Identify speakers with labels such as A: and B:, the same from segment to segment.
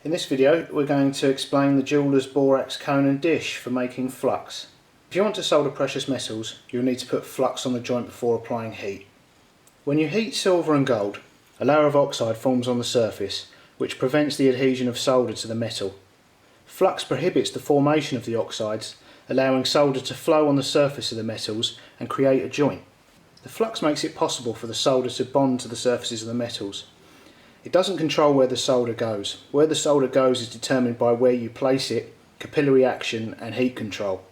A: In this video we're going to explain the Jewelers Borax cone and dish for making flux. If you want to solder precious metals, you'll need to put flux on the joint before applying heat. When you heat silver and gold, a layer of oxide forms on the surface which prevents the adhesion of solder to the metal. Flux prohibits the formation of the oxides, allowing solder to flow on the surface of the metals and create a joint. The flux makes it possible for the solder to bond to the surfaces of the metals. It doesn't control where the solder goes. Where the solder goes is determined by where you place it, capillary action and heat control.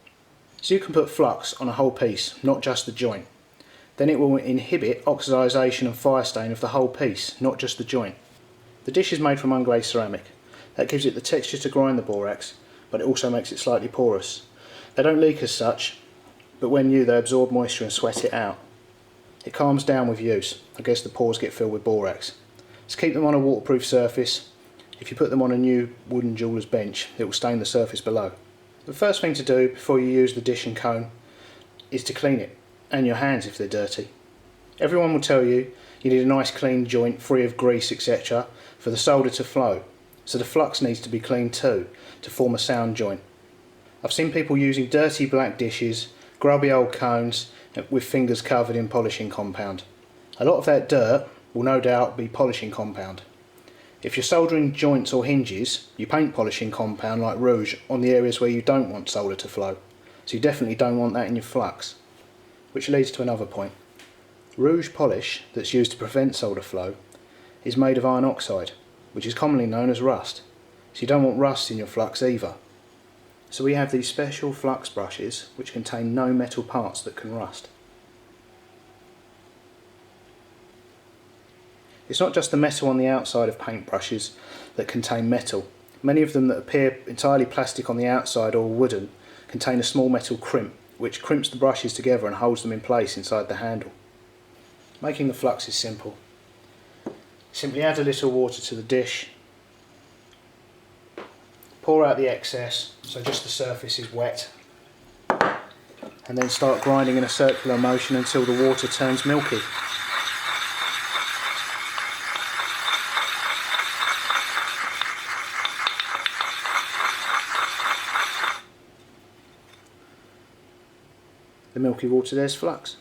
A: So you can put flux on a whole piece, not just the joint. Then it will inhibit oxidisation and fire stain of the whole piece, not just the joint. The dish is made from unglazed ceramic. That gives it the texture to grind the borax, but it also makes it slightly porous. They don't leak as such, but when new they absorb moisture and sweat it out. It calms down with use. I guess the pores get filled with borax. So keep them on a waterproof surface. If you put them on a new wooden jeweller's bench, it will stain the surface below. The first thing to do before you use the dish and cone is to clean it, and your hands if they're dirty. Everyone will tell you you need a nice clean joint free of grease, etc. for the solder to flow, so the flux needs to be cleaned too to form a sound joint. I've seen people using dirty black dishes, grubby old cones with fingers covered in polishing compound. A lot of that dirt will no doubt be polishing compound. If you're soldering joints or hinges, you paint polishing compound like rouge on the areas where you don't want solder to flow. So you definitely don't want that in your flux. Which leads to another point. Rouge polish that's used to prevent solder flow is made of iron oxide, which is commonly known as rust. So you don't want rust in your flux either. So we have these special flux brushes which contain no metal parts that can rust. It's not just the metal on the outside of paint brushes that contain metal. Many of them that appear entirely plastic on the outside or wooden contain a small metal crimp, which crimps the brushes together and holds them in place inside the handle. Making the flux is simple. Simply add a little water to the dish, pour out the excess so just the surface is wet, and then start grinding in a circular motion until the water turns milky. The milky water there's flux.